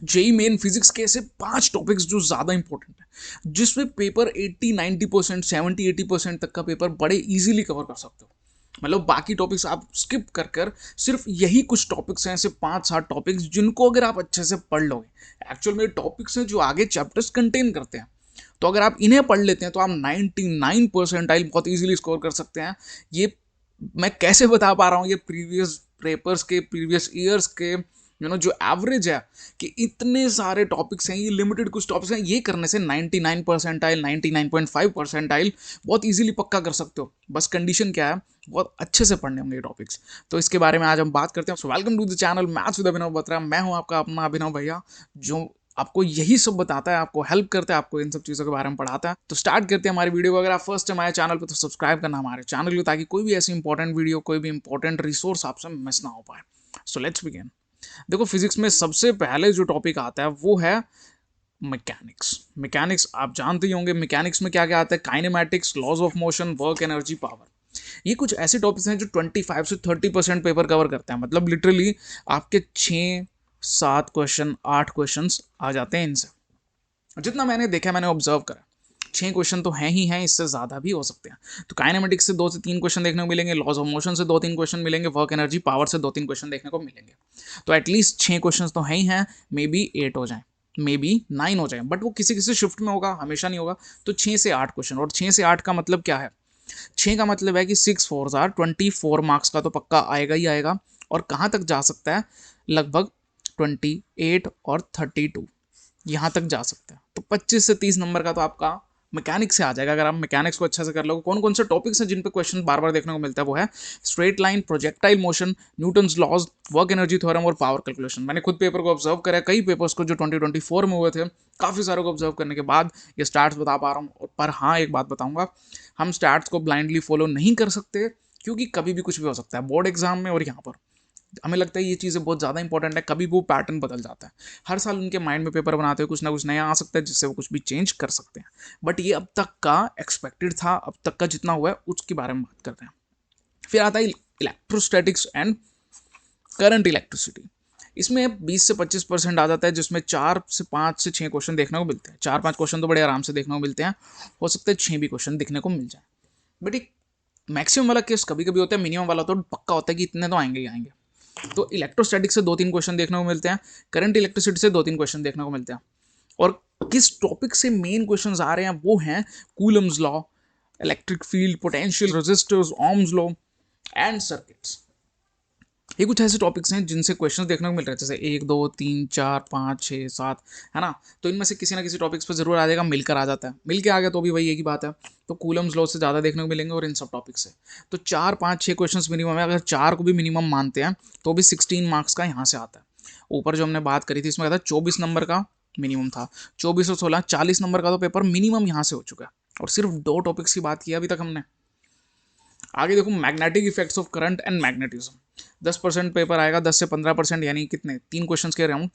JEE main physics के ऐसे 5 topics जो ज़्यादा इंपॉर्टेंट है, जिसमें पेपर 80-90%, 70-80% तक का पेपर बड़े इजीली कवर कर सकते हो। मतलब बाकी टॉपिक्स आप स्किप कर कर सिर्फ यही कुछ टॉपिक्स हैं, ऐसे 5-7 टॉपिक्स जिनको अगर आप अच्छे से पढ़ लोगे, एक्चुअल में टॉपिक्स हैं जो आगे चैप्टर्स कंटेन करते हैं, तो अगर आप इन्हें पढ़ लेते हैं तो आप 99 परसेंटाइल बहुत इजीली स्कोर कर सकते हैं। ये मैं कैसे बता पा रहा हूँ, ये प्रीवियस पेपर्स के, प्रीवियस ईयर्स के जो एवरेज है कि इतने सारे टॉपिक्स हैं, ये लिमिटेड कुछ टॉपिक्स हैं, ये करने से 99 परसेंटाइल, 99.5 परसेंटाइल बहुत इजीली पक्का कर सकते हो। बस कंडीशन क्या है, बहुत अच्छे से पढ़ने होंगे ये टॉपिक्स। तो इसके बारे में आज हम बात करते हैं। So welcome to the channel maths with Abhinav Batra. मैं हूं आपका अपना अभिनव भैया, जो आपको यही सब बताता है, आपको हेल्प करता है, आपको इन सब चीज़ों के बारे में पढ़ाता है। तो स्टार्ट करते हैं हमारी वीडियो को। अगर आप फर्स्ट टाइम आए चैनल पर तो सब्सक्राइब करना हमारे चैनल को, ताकि कोई भी ऐसी इंपॉर्टेंट वीडियो, कोई भी इंपॉर्टेंट रिसोर्स आपसे मिस ना हो पाए। So let's begin. देखो, फिजिक्स में सबसे पहले जो टॉपिक आता है वो है मैकेनिक्स। मैकेनिक्स आप जानते ही होंगे, मैकेनिक्स में क्या क्या आता है, kinematics, laws of motion, work, energy, power. ये कुछ ऐसे टॉपिक्स हैं जो 25 से 30% पेपर कवर करते हैं। मतलब लिटरली आपके 6-7 क्वेश्चन, 8 क्वेश्चन आ जाते हैं इनसे। जितना मैंने देखा, मैंने ऑब्जर्व करा, 6 क्वेश्चन तो हैं ही हैं, इससे ज़्यादा भी हो सकते हैं। तो काइनेमेटिक्स से 2 से 3 क्वेश्चन देखने को मिलेंगे, लॉज ऑफ मोशन से 2-3 क्वेश्चन मिलेंगे, वर्क, एनर्जी, पावर से 2-3 क्वेश्चन देखने को मिलेंगे। तो एटलीस्ट 6 क्वेश्चन तो हैं ही हैं, मे बी 8 हो जाए, मे बी 9 हो जाए, बट वो किसी किसी शिफ्ट में होगा, हमेशा नहीं होगा। तो 6 से 8 क्वेश्चन, और 6 से 8 का मतलब क्या है, 6 का मतलब है कि 6 4 24 मार्क्स का तो पक्का आएगा ही आएगा। और कहाँ तक जा सकता है, लगभग 28 और 32 यहाँ तक जा सकता है। तो 25 से 30 नंबर का तो आपका मैकेनिक्स से आ जाएगा, अगर आप मैकेनिक्स को अच्छे से कर लोगे। कौन कौन से टॉपिक्स हैं जिन पे क्वेश्चन बार बार देखने को मिलता है, वो है straight line, projectile motion, Newton's laws, work energy theorem और पावर कैलकुलेशन। मैंने खुद पेपर को ऑब्जर्व करा, कई पेपर्स को जो 2024 में हुए थे, काफ़ी सारे को ऑब्जर्व करने के बाद ये स्टार्ट्स बता पा रहा हूँ। पर हाँ, एक बात बताऊंगा, हम स्टार्ट्स को ब्लाइंडली फॉलो नहीं कर सकते, क्योंकि कभी भी कुछ भी हो सकता है बोर्ड एग्जाम में। और यहाँ पर हमें लगता है ये चीज़ें बहुत ज़्यादा इंपॉर्टेंट है, कभी वो पैटर्न बदल जाता है। हर साल उनके माइंड में पेपर बनाते हैं, कुछ ना कुछ नया आ सकता है जिससे वो कुछ भी चेंज कर सकते हैं। बट ये अब तक का एक्सपेक्टेड था, अब तक का जितना हुआ है उसके बारे में बात करते हैं। फिर आता है इलेक्ट्रोस्टैटिक्स एंड करंट इलेक्ट्रिसिटी। इसमें 20 से 25% आ जाता है, जिसमें 4 से 5 से 6 क्वेश्चन देखने को मिलते हैं। 4-5 क्वेश्चन तो बड़े आराम से देखने को मिलते हैं, हो सकता है 6 भी क्वेश्चन देखने को मिल जाए। बट एक मैक्सिमम वाला केस कभी कभी होता है, मिनिमम वाला तो पक्का होता है कि इतने तो आएंगे ही आएंगे। तो इलेक्ट्रोस्टैटिक से 2-3 क्वेश्चन देखने को मिलते हैं, करंट इलेक्ट्रिसिटी से 2-3 क्वेश्चन देखने को मिलते हैं। और किस टॉपिक से मेन क्वेश्चंस आ रहे हैं वो हैं Coulomb's law, electric field, potential, resistors, Ohm's law and circuits. ये कुछ ऐसे टॉपिक्स हैं जिनसे क्वेश्चंस देखने को मिल रहे हैं, जैसे 1 2 3 4 5 6 7, है ना। तो इनमें से किसी ना किसी टॉपिक्स पर जरूर आ जाएगा, मिलकर आ जाता है, मिल के आ गया तो भी वही एक ही बात है। तो कूलम्स लॉ से ज़्यादा देखने को मिलेंगे और इन सब टॉपिक से। तो 4 5 6 क्वेश्चन मिनिमम है। अगर 4 को भी मिनिमम मानते हैं तो भी 16 मार्क्स का यहाँ से आता है। ऊपर जो हमने बात करी थी, इसमें कहता है 24 नंबर का मिनिमम था, 24 और 16 40 नंबर का तो पेपर मिनिमम यहाँ से हो चुका है। और सिर्फ 2 टॉपिक्स की बात की अभी तक हमने। आगे देखो, magnetic effects of current and magnetism. 10% paper आएगा, 10 से 15%, यानी कितने, 3 क्वेश्चन के राउंड।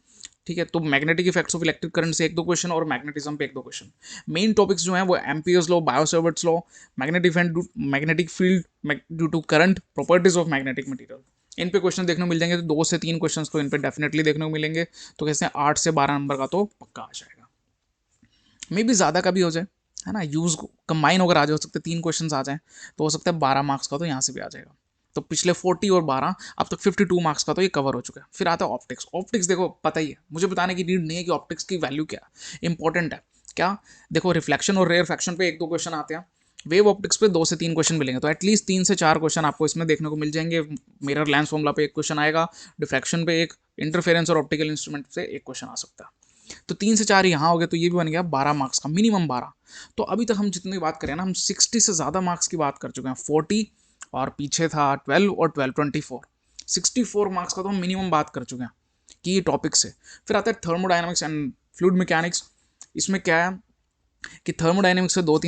ठीक है, तो magnetic effects of electric current से 1-2 क्वेश्चन और मैग्नेटिज्म पे 1-2 क्वेश्चन। मेन टॉपिक्स जो हैं वो Ampere's law, Biot Savart's law, magnetic field due to current, properties of magnetic material. इन पे क्वेश्चन देखने को मिल जाएंगे। तो 2 से 3 क्वेश्चन तो इन पे डेफिनेटली देखने को मिलेंगे। तो कैसे 8 से 12 नंबर का तो पक्का आ जाएगा, मे भी ज़्यादा का भी हो जाए, है ना। यूज़ कंबाइन अगर आ जाए, हो सकता है 3 क्वेश्चन आ जाएँ, तो हो सकता है 12 मार्क्स का तो यहाँ से भी आ जाएगा। तो पिछले 40 और 12, अब तक 52 मार्क्स का तो ये कवर हो चुका है। फिर आता है ऑप्टिक्स। ऑप्टिक्स देखो, पता ही है, मुझे बताने की नीड नहीं है कि ऑप्टिक्स की वैल्यू क्या है, इंपॉर्टेंट है क्या। देखो, रिफ्लेक्शन और रेयर फैक्शन पे 1-2 क्वेश्चन आते हैं, वेव ऑप्टिक्स पे 2 से 3 क्वेश्चन मिलेंगे। तो एटलीस्ट 3 से 4 क्वेश्चन आपको इसमें देखने को मिल जाएंगे। मिरर लेंस फॉर्मूला पे 1 क्वेश्चन आएगा, डिफ्रैक्शन पे 1, इंटरफेरेंस और ऑप्टिकल इंस्ट्रूमेंट से 1 क्वेश्चन आ सकता है। तो 3 से 4 यहाँ हो गए, तो ये भी बन गया 12 मार्क्स का, मिनिमम 12। तो अभी तक हम जितनी बात करें ना, हम 60 से ज़्यादा मार्क्स की बात कर चुके हैं। 40 और पीछे था 12 और 12 24, 64 मार्क्स का तो हम मिनिमम बात कर चुके हैं कि ये टॉपिक से। फिर आता है थर्मोडाइनमिक्स एंड फ्लूइड मैकेनिक्स। इसमें क्या है कि थर्मोडाइनमिक्स से 2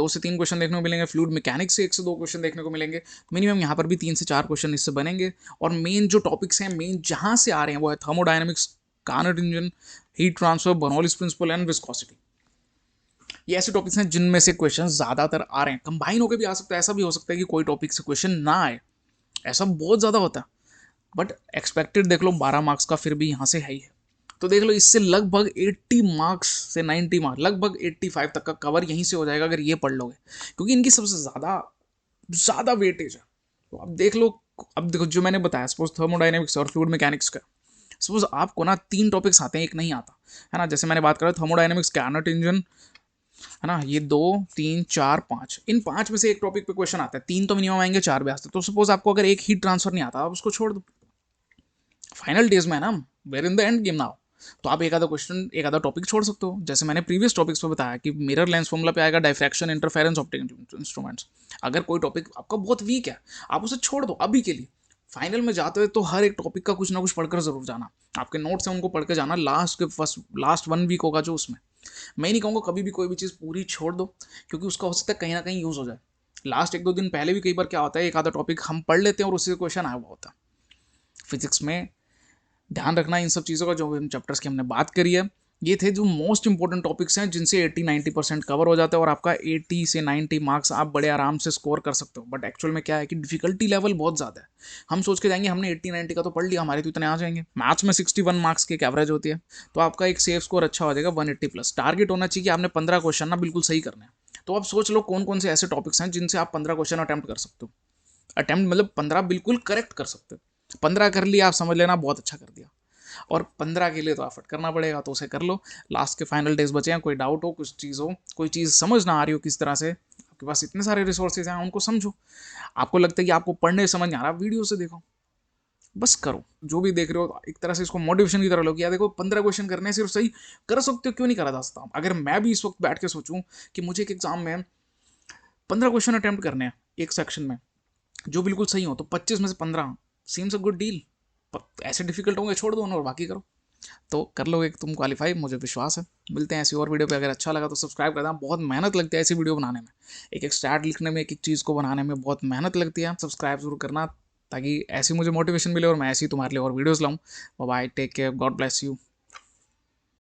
से 3 क्वेश्चन देखने को मिलेंगे, फ्लूइड मैकेनिक्स से 1 से 2 क्वेश्चन देखने को मिलेंगे। मिनिमम यहाँ पर भी 3 से 4 क्वेश्चन इससे बनेंगे। और मेन जो टॉपिक्स हैं, मेन जहाँ से आ रहे हैं, वो है thermodynamics, Carnot engine, heat transfer, Bernoulli's principle and viscosity. ये ऐसे टॉपिक्स हैं जिनमें से क्वेश्चन ज़्यादातर आ रहे हैं। कंबाइन होकर भी आ सकता है, ऐसा भी हो सकता है कि कोई टॉपिक से क्वेश्चन ना आए, ऐसा बहुत ज़्यादा होता है। बट एक्सपेक्टेड देख लो 12 मार्क्स का फिर भी यहाँ से है ही है। तो देख लो, इससे लगभग 80 मार्क्स से 90 मार्क्स, लगभग 85 तक का कवर यहीं से हो जाएगा अगर ये पढ़ लोगे, क्योंकि इनकी सबसे ज़्यादा ज़्यादा वेटेज है। तो अब देख लो, अब देखो जो मैंने बताया, सपोज थर्मोडाइनमिक्स और फ्लूइड मैकेनिक्स का, सपोज आपको ना 3 टॉपिक्स आते हैं, एक नहीं आता है ना। जैसे मैंने बात करा थर्मोडाइनमिक्स, कैरनट इंजन, है ना, ये 2 3 4 5, इन 5 में से एक टॉपिक पे क्वेश्चन आता है, 3 तो मिनिमम आएंगे, 4 भी आते हैं। तो सपोज आपको अगर एक हीट ट्रांसफर नहीं आता, आप उसको छोड़ दो, फाइनल डेज में है ना, we're in the end game now. तो आप एक आधा क्वेश्चन, एक आधा टॉपिक छोड़ सकते हो। जैसे मैंने प्रीवियस टॉपिक्स पे बताया कि मिरर लेंस फॉर्मूला पे आएगा डायफ्रैक्शन, इंटरफेरेंस, ऑप्टिक इंस्ट्रूमेंट्स। अगर कोई टॉपिक आपका बहुत वीक है, आप उसे छोड़ दो अभी के लिए। फाइनल में जाते हुए तो हर एक टॉपिक का कुछ ना कुछ पढ़कर जरूर जाना, आपके नोट्स हैं उनको पढ़ के जाना, लास्ट 1 वीक होगा जो, उसमें मैं नहीं कहूँगा कभी भी कोई भी चीज़ पूरी छोड़ दो, क्योंकि उसका हो सकता है कहीं ना कहीं यूज़ हो जाए। लास्ट 1-2 दिन पहले भी कई बार क्या होता है, एक आधा टॉपिक हम पढ़ लेते हैं और उससे क्वेश्चन आया हुआ होता है। फिजिक्स में ध्यान रखना इन सब चीज़ों का, जो इन चैप्टर्स की हमने बात करी है, ये थे जो मोस्ट इंपॉर्टेंट टॉपिक्स हैं जिनसे 80-90% कवर हो जाता है और आपका 80 से 90 मार्क्स आप बड़े आराम से स्कोर कर सकते हो। बट एक्चुअल में क्या है कि डिफिकल्टी लेवल बहुत ज़्यादा है। हम सोच के जाएंगे हमने 80-90 का तो पढ़ लिया, हमारे तो इतने आ जाएंगे। मैथ्स में 61 मार्क्स की एक एवरेज होती है, तो आपका एक सेफ स्कोर अच्छा हो जाएगा 180+। टारगेट होना चाहिए कि आपने 15 क्वेश्चन ना बिल्कुल सही करने हैं। तो आप सोच लो कौन कौन से ऐसे टॉपिक्स हैं जिनसे आप 15 क्वेश्चन अटैम्प्ट कर सकते हो। अटैम्प्ट मतलब 15 बिल्कुल करेक्ट कर सकते हो। 15 कर लिया, आप समझ लेना बहुत अच्छा कर दिया। और 15 के लिए तो एफर्ट करना पड़ेगा, तो उसे कर लो। लास्ट के फाइनल डेज बचे हैं, कोई डाउट हो, कुछ चीज़ हो, कोई चीज़ समझ ना आ रही हो किस तरह से, आपके पास इतने सारे रिसोर्सेज हैं, उनको समझो। आपको लगता है कि आपको पढ़ने समझ नहीं आ रहा, वीडियो से देखो, बस करो। जो भी देख रहे हो एक तरह से इसको मोटिवेशन की तरह लो कि यार देखो 15 क्वेश्चन करने सिर्फ सही कर सकते हो, क्यों नहीं करा जा सकता। अगर मैं भी इस वक्त बैठ के सोचूं कि मुझे एक एग्जाम में 15 क्वेश्चन अटेम्प्ट करने हैं एक सेक्शन में, जो बिल्कुल सही हो, तो 25 में से 15 सीम्स अ गुड डील। ऐसे डिफिकल्ट होंगे छोड़ दो उन्हें और बाकी करो, तो कर लोगे तुम क्वालिफाई, मुझे विश्वास है। मिलते हैं ऐसी और वीडियो पे। अगर अच्छा लगा तो सब्सक्राइब कर देना, बहुत मेहनत लगती है ऐसी वीडियो बनाने में, एक एक स्टैट लिखने में, एक एक चीज़ को बनाने में बहुत मेहनत लगती है। सब्सक्राइब जरूर करना ताकि ऐसी मुझे मोटिवेशन मिले और मैं ऐसी तुम्हारे लिए और वीडियोज़ लाऊँ। Bye, take care, God bless you.